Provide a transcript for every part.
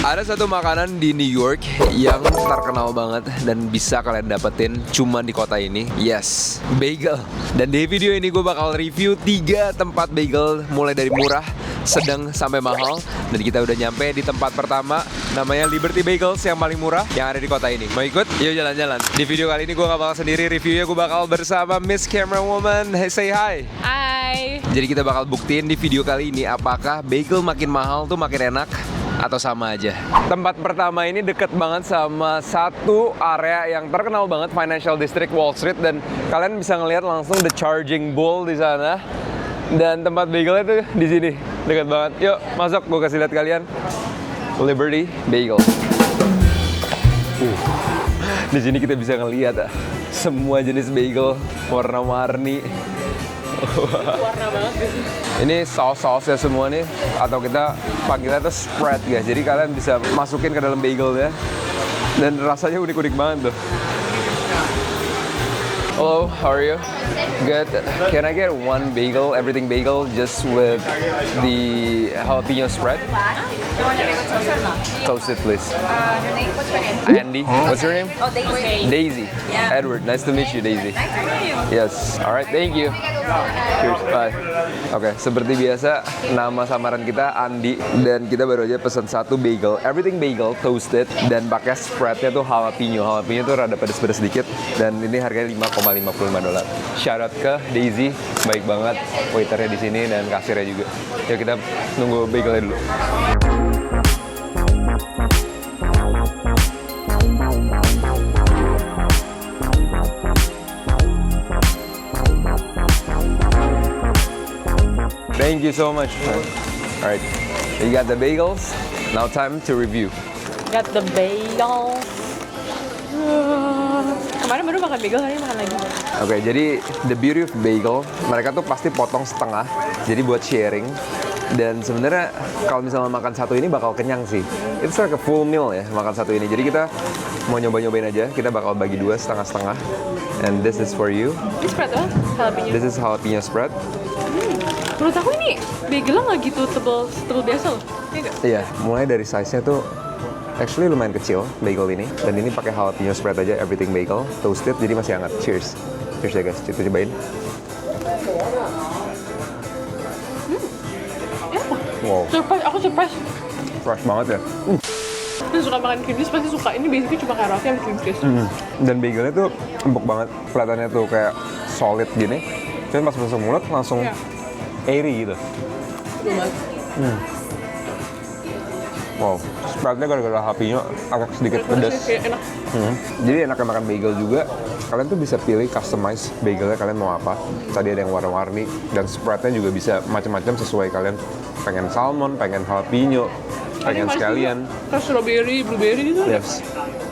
Ada satu makanan di New York yang terkenal banget dan bisa kalian dapetin cuma di kota ini. Yes, bagel. Dan di video ini gue bakal review 3 tempat bagel mulai dari murah, sedang sampai mahal. Dan kita udah nyampe di tempat pertama, namanya Liberty Bagels yang paling murah yang ada di kota ini. Mau ikut? Yuk jalan-jalan. Di video kali ini gue gak bakal sendiri, reviewnya gue bakal bersama Miss Camera Woman. Hey, say hi. Hai. Jadi kita bakal buktiin di video kali ini apakah bagel makin mahal tuh makin enak atau sama aja. Tempat pertama ini deket banget sama satu area yang terkenal banget, Financial District Wall Street, dan kalian bisa ngelihat langsung the charging bull di sana. Dan tempat bagelnya tuh di sini, deket banget. Yuk masuk, gue kasih lihat kalian. Liberty Bagel. Di sini kita bisa ngelihat semua jenis bagel warna-warni. Warna banget sih. Ini saus-sausnya semua nih, atau kita panggilnya tuh spread guys. Jadi kalian bisa masukin ke dalam bagelnya dan rasanya unik-unik banget tuh. Hello, how are you? Good. Can I get one bagel, everything bagel, just with the jalapeno spread? You want the bagel toasted or not? Toasted, please. Your name? What's your name? Andy. What's your name? Oh, Daisy. Daisy. Yeah. Edward. Nice to meet you, Daisy. Nice to meet you. Yes. Alright, thank you. Cheers. Bye. Oke, seperti biasa nama samaran kita Andi, dan kita baru aja pesan satu bagel, everything bagel toasted, dan pakai spreadnya tuh jalapeno. Jalapeno tuh rada pedes-pedes dikit, dan ini harganya $5,55. Shout out ke Daisy, baik banget waiternya di sini dan kasirnya juga. Yuk kita nunggu bagelnya dulu. Thank you so much. Alright, you got the bagels. Now time to review. Got the bagel. Kemarin baru makan bagel, hari ini makan lagi. Oke, jadi the beauty of bagel, mereka tuh pasti potong setengah, jadi buat sharing. Dan sebenarnya kalau misalnya makan satu ini bakal kenyang sih. It's like a full meal ya, makan satu ini. Jadi kita mau nyoba-nyobain aja, kita bakal bagi dua setengah-setengah. And this is for you. Ini spread apa? Jalapeno. This is jalapeno spread. Menurut aku ini bagelnya nggak gitu tebel biasa loh. Iya nggak? Iya, mulai dari size-nya tuh actually lumayan kecil bagel ini. Dan ini pakai jalapeno spread aja, everything bagel, toasted, jadi masih hangat. Cheers. Cheers ya guys, kita cobain. Wow, Surprise, aku surprise. fresh banget ya. Yang suka makan cream cheese pasti suka. Ini basically cuma kayak roti sama cream cheese. Dan bagelnya tuh empuk banget, kelihatannya tuh kayak solid gini. Tapi pas masuk mulut langsung Iya. airy gitu. Wow, spreadnya gara-gara jalapeno agak sedikit pedas. Kayak enak. Jadi enaknya makan bagel juga, kalian tuh bisa pilih customize bagelnya kalian mau apa. Tadi ada yang warna-warni, dan spreadnya juga bisa macam-macam sesuai kalian pengen salmon, pengen jalapeno, pengen sekalian. Terus strawberry, blueberry gitu. Yes,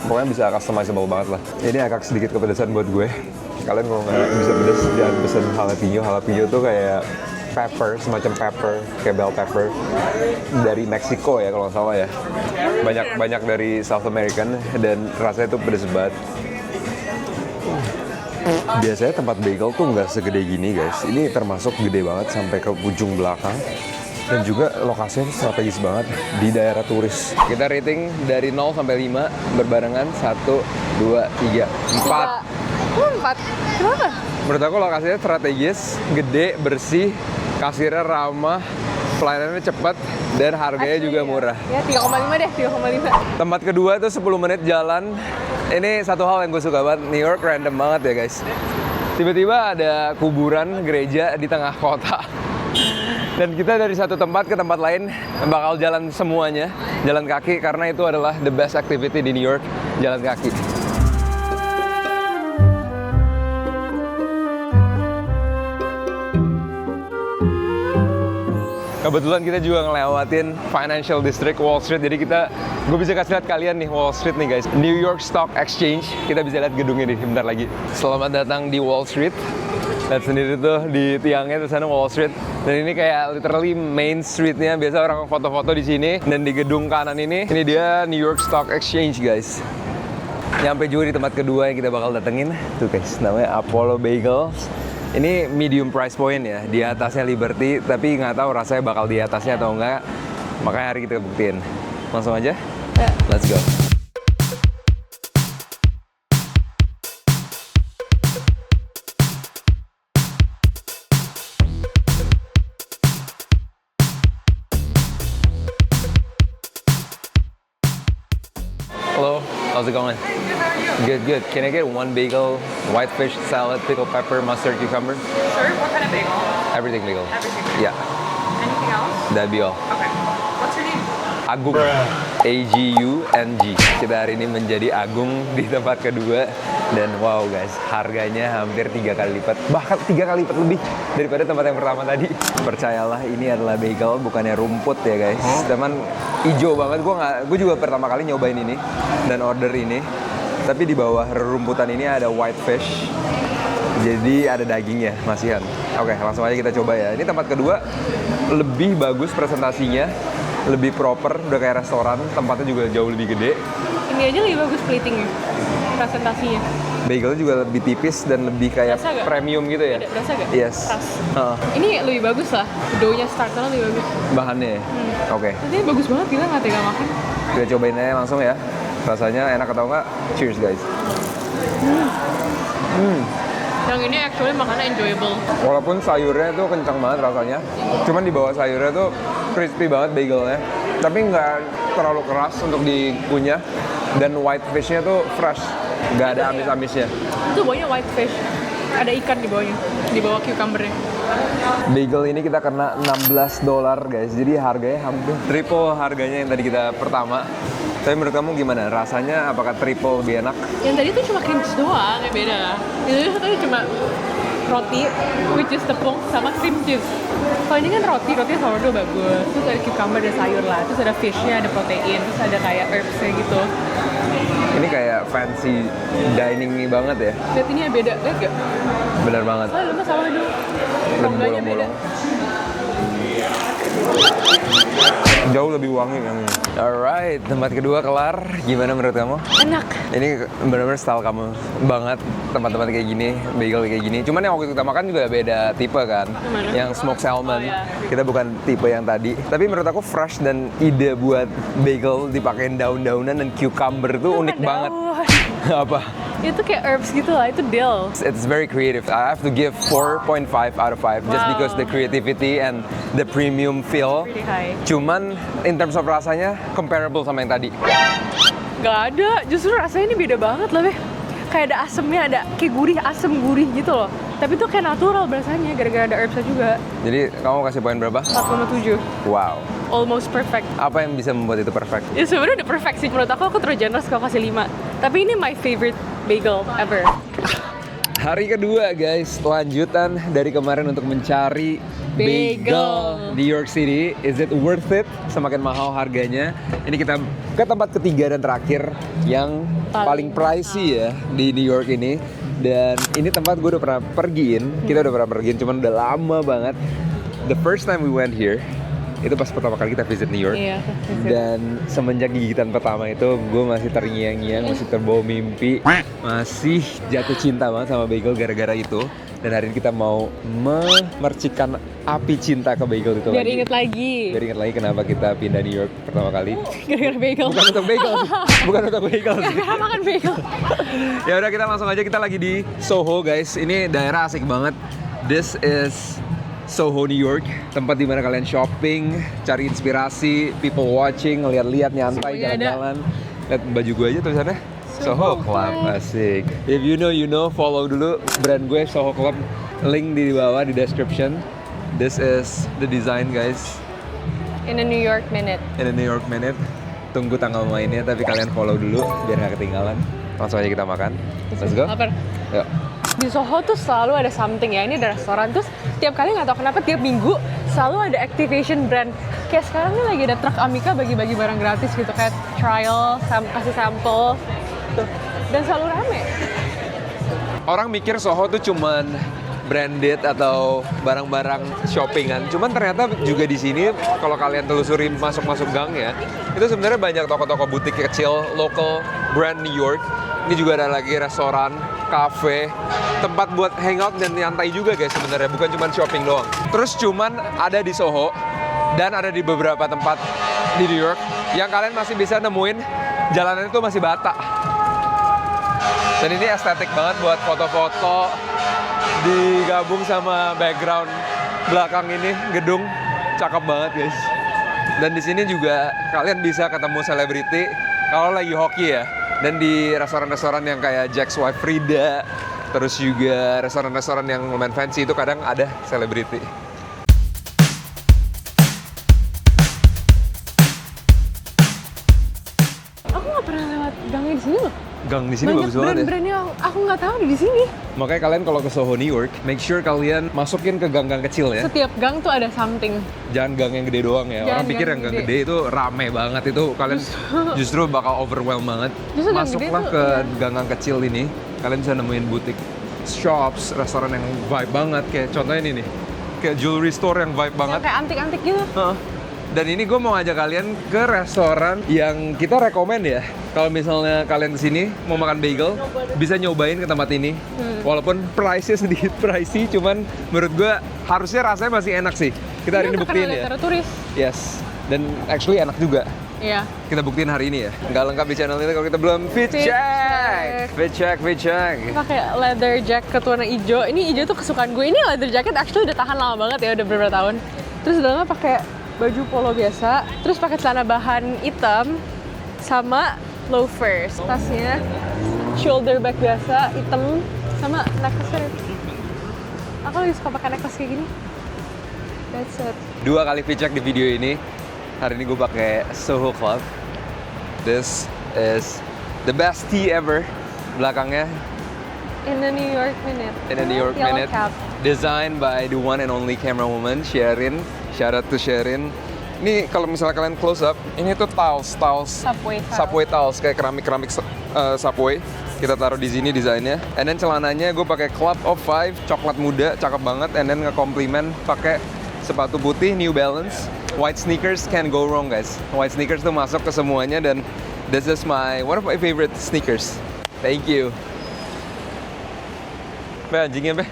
pokoknya bisa customizable banget lah. Ini agak sedikit kepedesan buat gue. Kalian kalau nggak bisa pedes, jangan pesen jalapeno. Jalapeno tuh kayak pepper, semacam pepper, kayak bell pepper dari Meksiko ya kalau nggak salah ya. Banyak dari South American, dan rasanya tuh pedes banget. Biasanya tempat bagel tuh nggak segede gini guys. Ini termasuk gede banget sampai ke ujung belakang. Dan juga lokasinya strategis banget di daerah turis. Kita rating dari 0 sampai 5 berbarengan. 1, 2, 3, 4. 4. Kenapa? Menurut aku lokasinya strategis, gede, bersih, kasirnya ramah, pelayanannya cepat, dan harganya juga murah. Ya 3,5 deh, 3,5. Tempat kedua tuh 10 menit jalan. Ini satu hal yang gue suka banget, New York random banget ya guys. Tiba-tiba ada kuburan gereja di tengah kota. Dan kita dari satu tempat ke tempat lain bakal jalan semuanya, jalan kaki, karena itu adalah the best activity di New York, jalan kaki. Kebetulan kita juga ngelewatin Financial District Wall Street, jadi gue bisa kasih lihat kalian nih Wall Street nih guys, New York Stock Exchange. Kita bisa lihat gedungnya nih bentar lagi. Selamat datang di Wall Street. Lihat sendiri tuh di tiangnya tuh sana Wall Street. Dan ini kayak literally main streetnya. Biasa orang foto-foto di sini. Dan di gedung kanan ini dia New York Stock Exchange guys. Nyampe juga di tempat kedua yang kita bakal datengin. Tuh guys, namanya Apollo Bagels. Ini medium price point ya, di atasnya Liberty, tapi nggak tahu rasanya bakal di atasnya atau enggak. Makanya hari kita buktiin. Langsung aja, Let's go. Hello, how's it going? Good, good. Can I get one bagel, white fish salad, pickled pepper, mustard, cucumber? Sure. What kind of bagel? Everything bagel. Everything. Yeah, Anything else? that'd be all. Okay. What's your name? Agung, A-G-U-N-G. Kita hari ini menjadi Agung di tempat kedua. Dan wow guys, harganya hampir 3 kali lipat. Bahkan 3 kali lipat lebih daripada tempat yang pertama tadi. Percayalah, ini adalah bagel, bukannya rumput ya guys. Teman hijau banget, gue juga pertama kali nyobain ini dan order ini. Tapi di bawah rumputan ini ada white fish. Jadi ada dagingnya, masihan. Oke, langsung aja kita coba ya. Ini tempat kedua, lebih bagus presentasinya, lebih proper, udah kayak restoran. Tempatnya juga jauh lebih gede. Ini aja lebih bagus platingnya, presentasinya. Bagelnya juga lebih tipis dan lebih kayak Berasa nggak? premium gitu ya. Berasa gak? Yes. Keras. Ini lebih bagus lah, dough-nya starternya lebih bagus. Bahannya ya? Oke, Nanti bagus banget, gila nggak tega makan. kita cobain aja langsung ya. Rasanya enak atau enggak? Cheers guys. Yang ini actually makannya enjoyable. Walaupun sayurnya tuh kencang banget rasanya, cuman di bawah sayurnya tuh crispy banget bagelnya, tapi nggak terlalu keras untuk dikunyah. Dan white fishnya tuh fresh, nggak ada amis-amisnya. Itu bawahnya white fish. Ada ikan di bawahnya, di bawah cucumbernya. Bagel ini kita kena $16 guys, jadi harganya hampir triple harganya yang tadi kita pertama. Tapi menurut kamu gimana? Rasanya apakah triple lebih enak? Yang tadi tuh cuma cream cheese doang, kayak beda. Itu tadi cuma roti, which is tepung sama cream cheese. Kalau ini kan rotinya sourdough bagus. Terus ada cucumber, ada sayur lah. Terus ada fishnya, ada protein. Terus ada kayak herbsnya gitu. Ini kayak fancy dining banget ya? Lihat ini beda, lihat gak? Bener banget. Soalnya lu sama dulu. Dan Tongganya beda. bolong-bolong. Jauh lebih wangi yang ini. Alright, tempat kedua kelar. Gimana menurut kamu? Enak. Ini benar-benar style kamu banget, tempat-tempat kayak gini, bagel kayak gini. Cuman yang waktu kita makan juga beda tipe kan. Gimana? Yang smoked salmon. Oh, iya. Kita bukan tipe yang tadi. Tapi menurut aku fresh dan ide buat bagel dipakein daun-daunan dan cucumber tuh unik banget. Apa? Itu kayak herbs gitu lah, itu dill. It's very creative. I have to give 4.5 out of 5 just Wow. because the creativity and the premium feel. Pretty high. Cuman in terms of rasanya comparable sama yang tadi. Gak ada, justru rasanya ini beda banget loh, Beh. Kayak ada asemnya, ada kayak gurih, asem gurih gitu loh. Tapi tuh kayak natural rasanya, gara-gara ada herbsnya juga. Jadi kamu kasih poin berapa? 4,7. Wow. Almost perfect. Apa yang bisa membuat itu perfect? Ya sebenarnya udah perfect sih, menurut aku terlalu generous kalau kasih 5. Tapi ini my favorite bagel ever. Hari kedua guys, lanjutan dari kemarin untuk mencari bagel di New York City. Is it worth it? Semakin mahal harganya. Ini kita ke tempat ketiga dan terakhir yang paling pricey ya di New York ini. Dan ini tempat gue udah pernah pergiin, kita udah pernah pergiin, cuman udah lama banget. The first time we went here, itu pas pertama kali kita visit New York. Iya, visit. Dan semenjak gigitan pertama itu gue masih terngiang-ngiang, masih terbawa mimpi, masih jatuh cinta banget sama bagel gara-gara itu. Dan hari ini kita mau memercikan api cinta ke bagel itu Biar lagi. inget lagi. Biar inget lagi kenapa kita pindah New York pertama kali. Gara-gara bagel. Bukan untuk bagel sih. Bukan untuk bagel sih. Gara-gara makan bagel. Ya udah, kita langsung aja, kita lagi di Soho guys. Ini daerah asik banget. This is Soho, New York, tempat dimana kalian shopping, cari inspirasi, people watching, lihat-lihat, nyantai, Semuanya ada. jalan-jalan. Lihat baju gue aja tulisannya Soho Club, asik. If you know, follow dulu brand gue Soho Club. Link di bawah di description. This is the design guys. In a New York minute. In a New York minute. Tunggu tanggal mainnya, tapi kalian follow dulu biar nggak ketinggalan. Langsung aja kita makan. Let's go. Lapar. Yuk. Di Soho tuh selalu ada something ya, ini ada restoran, terus tiap kali nggak tahu kenapa tiap minggu selalu ada activation brand. Kayak sekarang nih lagi ada truk Amika bagi-bagi barang gratis gitu, kayak trial, kasih sampel, tuh. Dan selalu rame. Orang mikir Soho tuh cuman branded atau barang-barang shoppingan. Cuman ternyata juga di sini kalau kalian telusuri masuk-masuk gang ya, itu sebenarnya banyak toko-toko butik kecil, local brand New York. Ini juga ada lagi restoran, cafe, tempat buat hangout dan nyantai juga guys sebenarnya, bukan cuma shopping doang. Terus cuman ada di Soho Dan ada di beberapa tempat di New York yang kalian masih bisa nemuin jalanan itu masih bata. Dan ini estetik banget buat foto-foto, digabung sama background belakang ini gedung, cakep banget guys. Dan di sini juga kalian bisa ketemu selebriti kalau lagi hoki ya. Dan di restoran-restoran yang kayak Jack's Wife Frida, terus juga restoran-restoran yang lumayan fancy itu kadang ada selebriti. Aku nggak pernah lewat gangnya di sini loh. Gang di sini Banyak bagus banget ya. brand-brand yang aku nggak tahu di sini. Makanya kalian kalau ke Soho New York, make sure kalian masukin ke gang-gang kecil ya. Setiap gang tuh ada something. Jangan gang yang gede doang ya. Orang Jangan pikir gang yang gang gede. gede itu rame banget, itu kalian justru bakal overwhelm banget. Justru gang Masuklah gede ke tuh, iya. gang-gang kecil ini, kalian bisa nemuin butik shops, restoran yang vibe banget. Kayak contohnya ini nih, kayak jewelry store yang vibe banget. Yang kayak antik-antik gitu. Heeh. Dan ini gue mau ngajak kalian ke restoran yang kita rekomen ya. Kalau misalnya kalian kesini mau makan bagel, bisa nyobain ke tempat ini. Walaupun price-nya sedikit pricey, cuman menurut gue harusnya rasanya masih enak sih. Kita hari ini buktiin ya. Terkenal turis. Yes, dan actually enak juga. Iya. Kita buktiin hari ini ya. Nggak lengkap di channel ini kalau kita belum fit Fit check. Fit check, fit check. Pakai leather jacket warna hijau. Ini hijau tuh kesukaan gue. Ini leather jacket actually udah tahan lama banget ya, udah beberapa tahun. Terus dalamnya pakai baju polo biasa, terus pakai celana bahan hitam sama loafers. Tasnya shoulder bag biasa hitam sama necklace. Aku lagi suka pakai necklace kayak gini. That's it. 2 kali fit check di video ini. Hari ini gue pakai Soho Club. This is the best tea ever. Belakangnya In the New York Minute. in a New York Yellow Minute, cap. designed by the one and only camera woman Sherin. Shout out to Sherin. Ini kalau misalnya kalian close up, ini tuh tiles Subway tiles kayak keramik Subway. Kita taruh di sini desainnya. And then celananya gue pakai Club of Five, coklat muda, cakep banget. And then nge-compliment pakai sepatu putih New Balance. White sneakers can go wrong guys. White sneakers tuh masuk ke semuanya dan this is one of my favorite sneakers. Thank you. Be anjingnya be.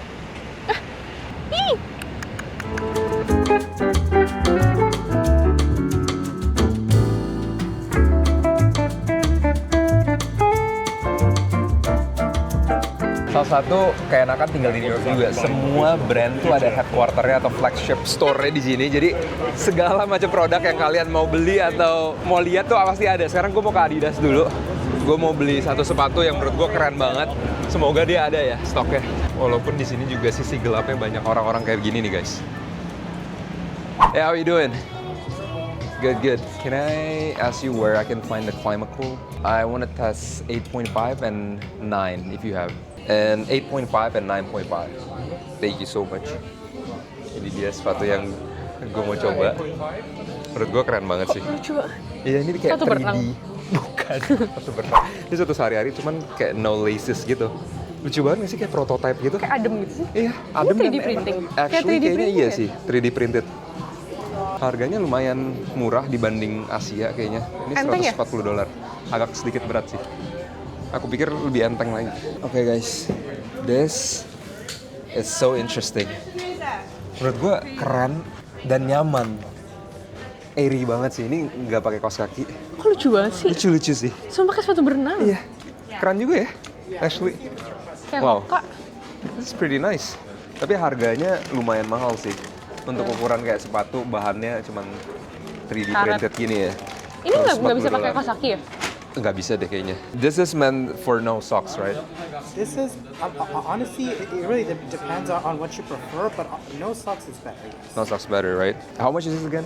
Salah satu keenakan tinggal di New York juga, semua brand tuh ada headquarter-nya atau flagship store-nya di sini. Jadi segala macam produk yang kalian mau beli atau mau lihat tuh pasti ada. Sekarang gue mau ke Adidas dulu. Gue mau beli satu sepatu yang menurut gue keren banget. Semoga dia ada ya stoknya. Walaupun di sini juga sisi gelapnya banyak orang-orang kayak gini nih guys. Hey, how you doing? Good, good. Can I ask you where I can find the Climacool? I want to test 8.5 and 9 if you have. And 8.5 and 9.5. Thank you so much. Ini dia sepatu yang gue mau coba. Menurut gue keren banget sih. Lucu banget. Iya, ini kayak Satu 3D. berenang. Bukan, satu berenang. Ini satu sehari-hari cuman kayak no laces gitu. Lucu banget nggak sih, kayak prototype gitu? Kayak adem gitu sih. Iya, adem 3D dan enak. printing. Kayak Actually 3D kayaknya printing iya ya? sih, 3D printed. Harganya lumayan murah dibanding Asia kayaknya. Ini Enteng ya? $140. Agak sedikit berat sih. Aku pikir lebih enteng lagi. Oke guys, this is so interesting. Menurut gua keren dan nyaman. Airy banget sih, ini nggak pakai kaos kaki. Kok lucu banget sih? Lucu-lucu sih. Sama pakai sepatu berenang. Iya, keren juga ya, actually. Kayak Wow. Kak. It's pretty nice. Tapi harganya lumayan mahal sih. Untuk ukuran kayak sepatu, bahannya cuman 3D Karet. printed gini ya. Ini nggak bisa $140. pakai kaos kaki ya? Nggak bisa deh kayaknya. This is meant for no socks, right? This is honestly, it really depends on what you prefer, but no socks is better. Yes. No socks better, right? How much is this again?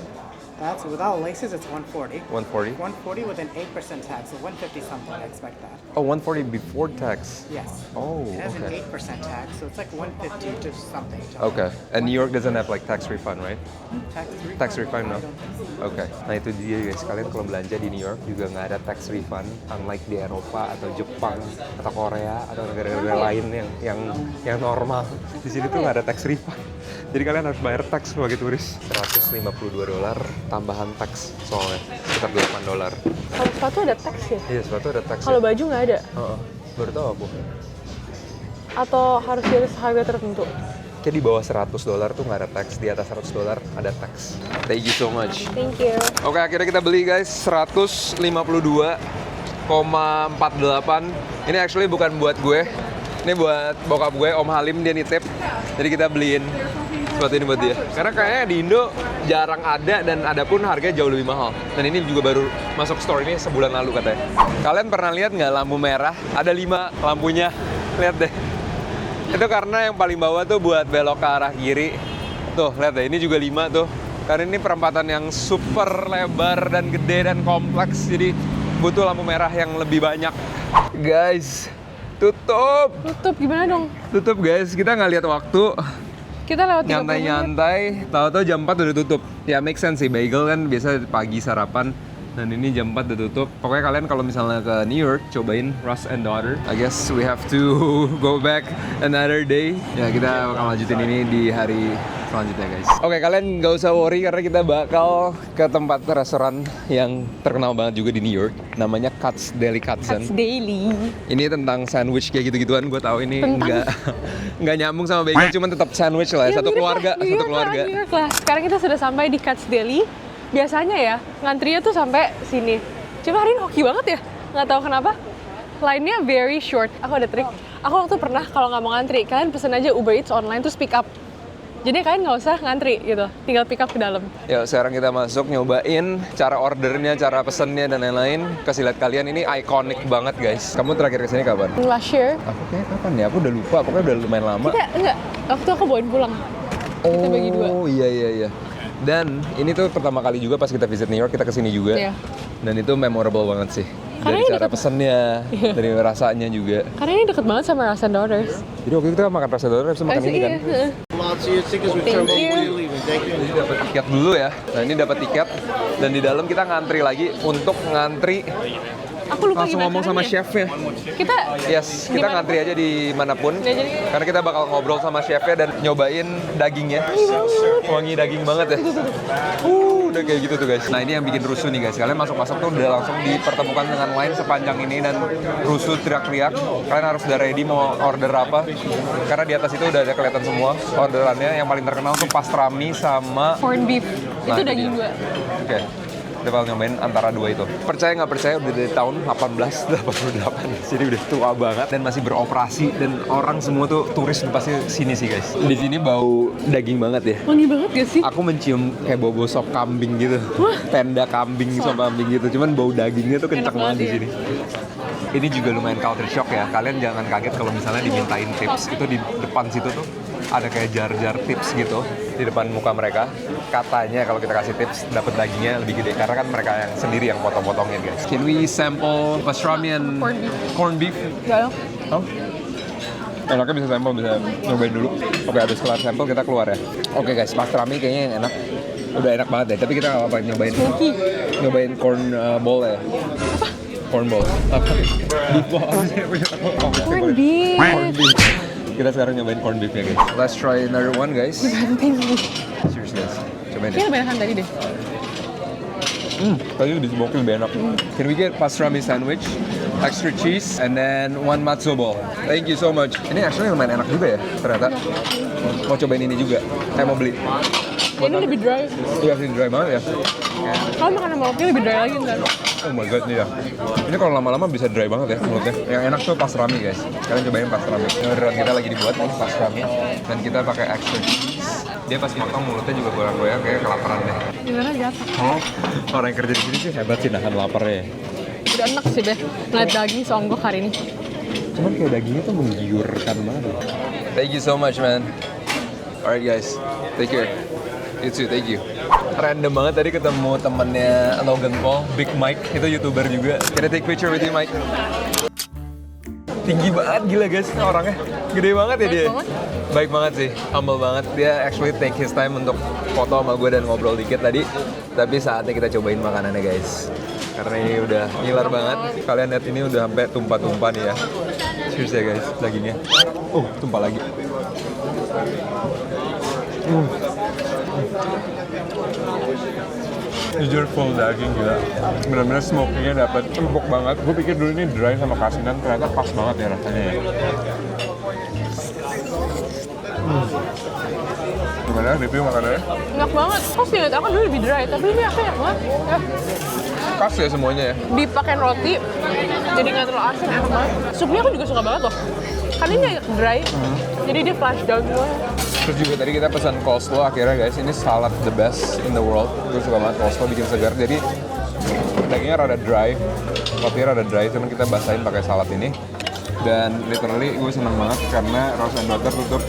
That's without laces, it's 140. 140? 140 with an 8% tax, so 150 something. I expect that. Oh, 140 before tax. Yes. Oh, It has an okay. 8% tax, so it's like 150 to something. Okay. And New York doesn't have like tax refund, right? Tax refund, no? I don't think so. Oke, nah itu dia guys, kalian kalau belanja di New York juga nggak ada tax refund, unlike di Eropa atau Jepang atau Korea atau negara-negara lain yang normal. Di sini tuh nggak ada tax refund, jadi kalian harus bayar tax sebagai turis. $152 tambahan tax soalnya, sekitar $8. Kalau sepatu ada tax ya? Iya, sepatu ada tax. Kalau baju nggak ada? Baru tahu aku. Atau harus di atas harga tertentu? kayak di bawah $100 tuh nggak ada tax, di atas $100 ada tax. Thank you so much. Thank you. Oke, akhirnya kita beli guys, 152,48. Ini actually bukan buat gue, ini buat bokap gue, Om Halim, dia nitip. Jadi kita beliin seperti ini buat dia. Karena kayaknya di Indo jarang ada dan ada pun harganya jauh lebih mahal. Dan ini juga baru masuk store ini sebulan lalu katanya. Kalian pernah lihat nggak lampu merah? Ada 5 lampunya. Lihat deh. Itu karena yang paling bawah tuh buat belok ke arah kiri. Tuh, lihat deh. Ini juga 5 tuh. Karena ini perempatan yang super lebar dan gede dan kompleks. Jadi butuh lampu merah yang lebih banyak. Guys, tutup. Tutup gimana dong? Tutup guys, kita nggak lihat waktu. Kita lewat 30 menit. Nyantai-nyantai, tahu-tahu jam 4 udah tutup. Ya make sense sih, bagel kan biasa pagi sarapan. Dan ini jam 4 udah tutup. Pokoknya kalian kalau misalnya ke New York, cobain Russ and Daughter. I guess we have to go back another day. Ya kita bakal lanjutin ini di hari selanjutnya guys. Oke, kalian nggak usah worry karena kita bakal ke tempat restoran yang terkenal banget juga di New York. Namanya Katz Delicatessen. Katz Daily. Ini tentang sandwich kayak gitu-gituan. Gue tahu ini Tentang? nggak nyambung sama bagel, cuman tetap sandwich lah. Ya, Satu mirip keluarga, lah, New satu York keluarga. lah, New York lah. Sekarang kita sudah sampai di Katz Deli. Biasanya ya, ngantrinya tuh sampai sini. Cuma hari ini hoki banget ya. Nggak tahu kenapa. Line-nya very short. Aku ada trik. Aku waktu pernah kalau nggak mau ngantri, kalian pesen aja Uber Eats online terus pick up. Jadi kalian nggak usah ngantri gitu, tinggal pick up ke dalam. Ya sekarang kita masuk nyobain cara ordernya, cara pesennya dan lain-lain. Kasih lihat kalian ini iconic banget guys. Kamu terakhir kesini kapan? Last year, Aku kayak kapan ya? Aku udah lupa. Pokoknya udah lumayan lama. enggak, waktu aku bawain pulang. Kita bagi 2. Oh iya. Dan ini tuh pertama kali juga pas kita visit New York, kita kesini juga. Iya. Dan itu memorable banget sih. Karena Dari ini cara deket- pesennya, Iya. dari rasanya juga. Karena ini deket banget sama Russ and Daughters. Jadi waktu itu kita makan rasa donor, habis itu makan ini kan. Iya. I'll see you. Tickets with Thank turbo. you. When you leaving? Thank you. Jadi dapat tiket dulu ya. Nah ini dapat tiket dan di dalam kita ngantri lagi untuk ngantri. Aku lupa Langsung gimana ngomong sama caranya. chefnya. Kita Yes, kita ngantri aja di manapun. Ya, jadi- Karena kita bakal ngobrol sama chefnya dan nyobain dagingnya. Wangi daging banget ya. Udah kayak gitu tuh guys. Nah ini yang bikin rusuh nih guys. Kalian masuk-masuk tuh udah langsung dipertemukan dengan line sepanjang ini dan rusuh teriak-teriak. Kalian harus udah ready mau order apa. Karena di atas itu udah ada kelihatan semua orderannya. Yang paling terkenal tuh pastrami sama corned beef. Nah, Itu itu daging dia. 2. Oke. Kita bakal nyobain antara dua itu. Percaya nggak percaya udah dari tahun 1888. Jadi udah tua banget dan masih beroperasi dan orang semua tuh turis pasti sini sih guys. Di sini bau daging banget ya. Wangi banget gak sih? Aku mencium kayak bau sop kambing gitu. Tenda kambing, sop kambing gitu. Cuman bau dagingnya tuh kenceng Enak banget di banget sini. Ini juga lumayan culture shock ya. Kalian jangan kaget kalau misalnya dimintain tips. Itu di depan situ tuh ada kayak jar-jar tips gitu di depan muka mereka. Katanya kalau kita kasih tips dapat dagingnya lebih gede karena kan mereka yang sendiri yang potong-potongin guys. Can we sample pastrami and corned beef? Gak. Oh. Enaknya bisa sampel, bisa nyobain dulu. Oke, habis kelar sampel kita keluar ya. Oke guys, pastrami kayaknya yang enak. Udah enak banget deh, tapi kita nggak apa-apa nyobain. Smoky. Nyobain corn ball ya. Corn ball. Apa? Beef ball. Corned beef. Corn beef. Kita sekarang nyobain corn beefnya guys. Let's try another one guys. Banting nih. Serius guys. Cobain deh. Kayaknya kebanyakan tadi deh. Tadi lebih smoky lebih enak. Can we get pastrami sandwich, extra cheese, and then one matzo ball? Thank you so much. Ini actually lumayan enak juga ya ternyata. Mau cobain ini juga. Saya mau beli. Ini lebih dry. Iya sih dry banget ya. Kalau makan sama roti lebih dry lagi ntar. Oh my god nih ya. Ini kalau lama-lama bisa dry banget ya mulutnya. Yang enak tuh pastrami guys. Kalian cobain pastrami. Ini orderan kita lagi dibuat nih pastrami. Dan kita pakai extra cheese. Dia pas motong mulutnya juga goyang-goyang kayak kelaparan deh. Gimana jatuh? Oh, orang yang kerja di sini sih hebat sih nahan laparnya. Udah enak sih deh. Ngeliat daging seonggok hari ini. Cuman kayak dagingnya tuh menggiurkan banget. Thank you so much man. Alright guys, take care. You too, thank you. Random banget tadi ketemu temennya Logan Paul, Big Mike, itu YouTuber juga. Can I take picture with you Mike? Tinggi banget gila guys orangnya. Gede banget ya dia. Baik banget sih, humble banget. Dia actually take his time untuk foto sama gue dan ngobrol dikit tadi. Tapi saatnya kita cobain makanannya guys. Karena ini udah ngiler banget. Kalian lihat ini udah sampai tumpah-tumpah nih ya. Cheers ya guys, dagingnya. Tumpah lagi. Jujur full daging gila. Bener-bener smoky-nya dapet, empuk banget. Gue pikir dulu ini dry sama kasinan, ternyata pas banget ya rasanya ya. Gimana review makanannya? Enak banget. Kok seingat aku dulu lebih dry, tapi ini aku enak banget. Ya. Khas ya semuanya ya? Dipakai roti, jadi nggak terlalu asin, enak banget. Supnya aku juga suka banget loh. Kan ini agak dry, jadi dia flash down semua. Terus juga tadi kita pesan coleslaw akhirnya guys, ini salad the best in the world. Gue suka banget coleslaw, bikin segar. Jadi dagingnya rada dry, rotinya rada dry, cuman kita basahin pakai salad ini. Dan literally gue seneng banget karena Rose and Butter tutup.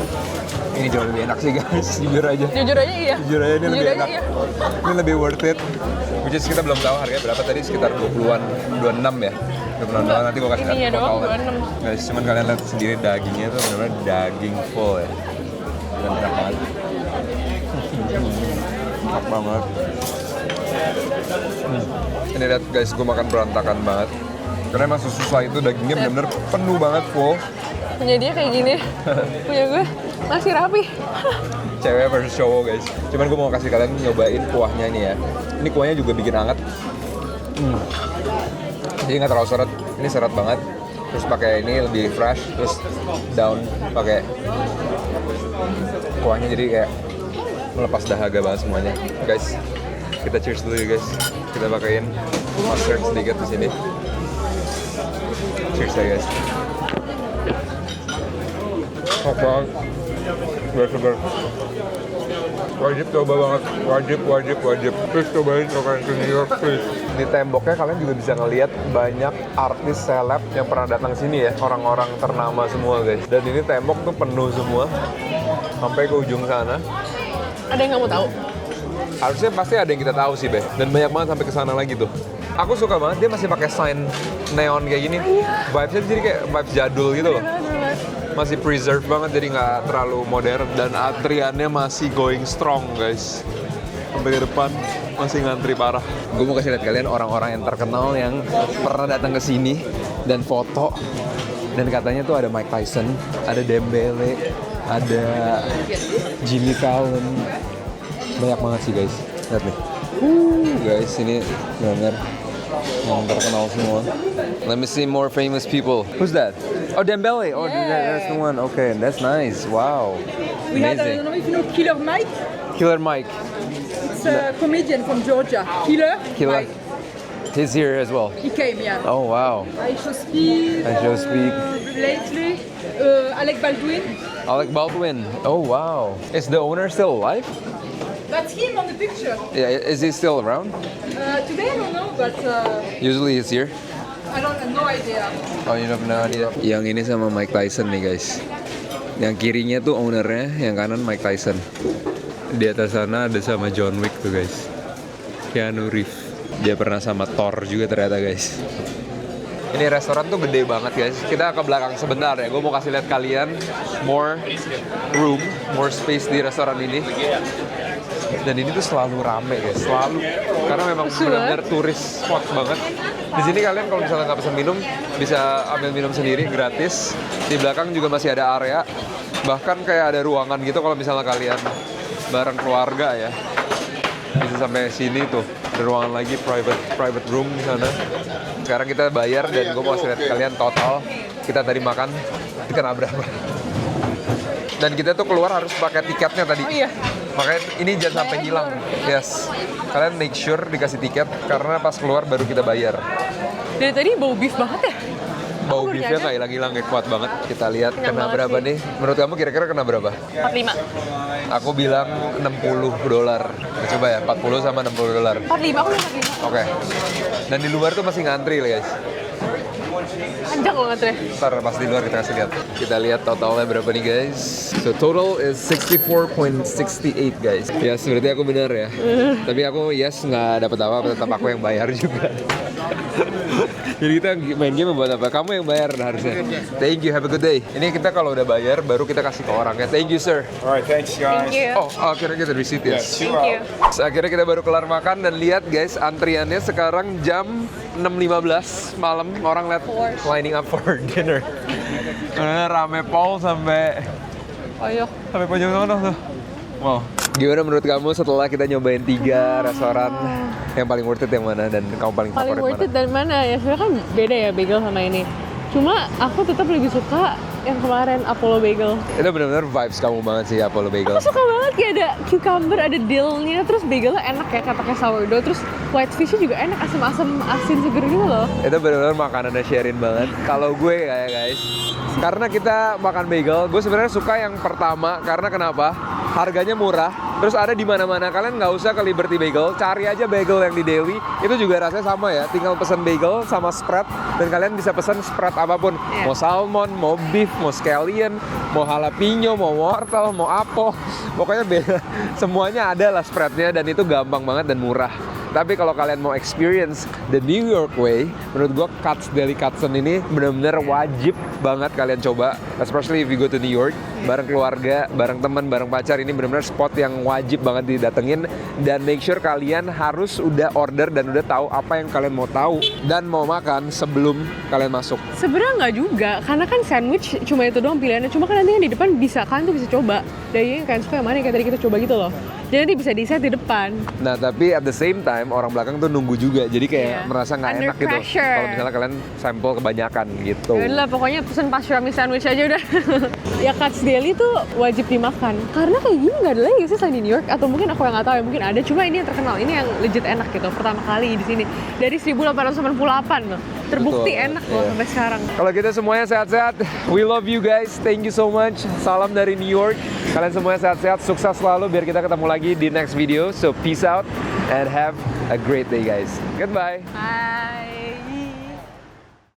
Ini jauh lebih enak sih guys, jujur aja. Jujur aja iya. Jujur aja ini Jujur lebih aja enak. iya. Ini lebih worth it. Which is kita belum tahu harganya berapa tadi, sekitar 20-an, 26 ya. 26 doang, nanti gue kasih Ininya lihat doang, totalnya. 26. Guys, cuman kalian lihat sendiri dagingnya tuh benar-benar daging full ya. Dan enak banget. Enak banget. Ini lihat guys, gue makan berantakan banget. Karena emang susah itu dagingnya benar-benar penuh banget full. Punya dia kayak gini, punya gue masih rapi. Cewek versus cowok guys. Cuman gue mau kasih kalian nyobain kuahnya ini ya. Ini kuahnya juga bikin hangat. Jadi nggak terlalu seret. Ini seret banget. Terus pakai ini lebih fresh. Terus daun pakai kuahnya jadi kayak melepas dahaga banget semuanya. Guys, kita cheers dulu ya guys. Kita pakaiin mustard sedikit di sini. Cheers ya guys. Enak banget. Segar. Wajib coba banget, wajib. Please cobain kalau ke New York, please. Di temboknya kalian juga bisa ngelihat banyak artis seleb yang pernah datang sini ya, orang-orang ternama semua guys. Dan ini tembok tuh penuh semua, sampai ke ujung sana. Ada yang nggak mau tahu? Harusnya pasti ada yang kita tahu sih, Beh. Dan banyak banget sampai ke sana lagi tuh. Aku suka banget dia masih pakai sign neon kayak gini. Vibes-nya jadi kayak vibes jadul gitu loh. Masih preserve banget, jadi nggak terlalu modern. Dan antriannya masih going strong, guys. Sampai ke depan masih ngantri parah. Gue mau kasih lihat kalian orang-orang yang terkenal yang pernah datang ke sini dan foto. Dan katanya tuh ada Mike Tyson, ada Dembele, ada Jimmy Fallon. Banyak banget sih guys. Lihat nih. Guys, ini benar-benar yang terkenal semua. Let me see more famous people. Who's that? Oh, Dembele. Oh, that's the one. Okay, that's nice. Wow. We had, I Amazing. don't know if you know Killer Mike. Killer Mike. It's a comedian from Georgia. Killer Mike. He's here as well. He came, yeah. Oh, wow. I show speed. Lately. Alec Baldwin. Alec Baldwin. Oh, wow. Is the owner still alive? That's him on the picture. Yeah, is he still around? Today I don't know, but Usually he's here. I don't have no idea. Oh, you have no idea. Yang ini sama Mike Tyson nih guys. Yang kirinya tuh ownernya, yang kanan Mike Tyson. Di atas sana ada sama John Wick tuh guys. Keanu Reeves. Dia pernah sama Thor juga ternyata guys. Ini restoran tuh gede banget guys. Kita ke belakang sebentar ya. Gue mau kasih lihat kalian more room, more space di restoran ini. Dan ini tuh selalu rame guys, selalu. Karena memang benar-benar turis spot banget. Di sini kalian kalau misalnya nggak pesan minum, bisa ambil minum sendiri gratis. Di belakang juga masih ada area. Bahkan kayak ada ruangan gitu kalau misalnya kalian bareng keluarga ya. Bisa sampai sini tuh. Ada ruangan lagi private room di sana. Sekarang kita bayar dan gue mau kasih lihat kalian total kita tadi makan itu kena berapa. Dan kita tuh keluar harus pakai tiketnya tadi. Oh iya. Makanya ini jangan sampai hilang. Yes. Kalian make sure dikasih tiket karena pas keluar baru kita bayar. Dari tadi bau beef banget ya? Bau Aku beefnya nyadar. nggak hilang-hilang, kayak kuat banget. Kita lihat Kenyang kena banget berapa sih. nih. Menurut kamu kira-kira kena berapa? 45. Aku bilang $60. Coba ya, 40 sama $60. 45, aku udah 45. Oke. Dan di luar tuh masih ngantri guys. Panjang loh ngantre. Ntar pas di luar kita kasih lihat. Kita lihat totalnya berapa nih guys. So total is 64.68 guys. Yes, berarti aku benar ya. Tapi aku yes nggak dapat apa-apa, tetap aku yang bayar juga. Jadi kita main game buat apa? Kamu yang bayar harusnya. Thank you, have a good day. Ini kita kalau udah bayar baru kita kasih ke orangnya. Thank you sir. All right, thanks, guys. Thank you. Oh, akhirnya kita receipt ya. Thank you. Akhirnya kita baru kelar makan dan lihat guys, antriannya sekarang jam 6.15 malam. Orang lihat lining up for dinner. Rame pol sampai Ayo. pojok sana tuh. Wow. Gimana menurut kamu setelah kita nyobain 3 restoran yang paling worth it yang mana dan kamu paling Paling favorit worth mana? it dan mana ya? Sebenarnya kan beda ya bagel sama ini. Cuma aku tetap lebih suka yang kemarin Apollo Bagel. Itu benar-benar vibes kamu banget sih Apollo Bagel. Aku suka banget kayak ada cucumber, ada dill-nya, terus bagelnya enak ya, kayak pakai sourdough, terus white fish-nya juga enak, asam-asam, asin seger gitu loh. Itu benar-benar makanannya Sherin banget. Kalau gue kayak guys, karena kita makan bagel, gue sebenarnya suka yang pertama karena kenapa? Harganya murah, terus ada di mana-mana. Kalian nggak usah ke Liberty Bagel, cari aja bagel yang di Delhi. Itu juga rasanya sama ya, tinggal pesan bagel sama spread dan kalian bisa pesan spread apapun. Iya. Mau salmon, mau beef, mau scallion, mau jalapeno, mau wortel, mau apa. Pokoknya semuanya ada lah spreadnya dan itu gampang banget dan murah. Tapi kalau kalian mau experience the New York way, menurut gua Katz Deli Katzen ini benar-benar wajib banget kalian coba, especially if you go to New York, bareng keluarga, bareng teman, bareng pacar. Ini benar-benar spot yang wajib banget didatengin dan make sure kalian harus udah order dan udah tahu apa yang kalian mau tahu dan mau makan sebelum kalian masuk. Sebenarnya nggak juga, karena kan sandwich cuma itu doang pilihannya. Cuma kan nanti yang di depan bisa, kalian tuh bisa coba. Dari yang kalian suka yang mana yang kayak tadi kita coba gitu loh. Jadi nanti bisa di-set di depan. Nah tapi at the same time orang belakang tuh nunggu juga, jadi kayak Iya. merasa nggak Under enak gitu. pressure. Kalau misalnya kalian sampel kebanyakan gitu. Yaudah, pokoknya pesen pastrami sandwich aja udah. Ya Katz Deli tuh wajib dimakan. Karena kayak gini nggak ada lagi sih selain di New York. Atau mungkin aku yang nggak tahu ya, mungkin ada. Cuma ini yang terkenal, ini yang legit enak gitu. Pertama kali di sini dari 1898 loh. Terbukti Betul, enak loh iya. sampai sekarang. Kalau kita semuanya sehat-sehat, we love you guys. Thank you so much. Salam dari New York. Kalian semuanya sehat-sehat, sukses selalu biar kita ketemu lagi di next video. So peace out and have a great day guys. Goodbye. Bye.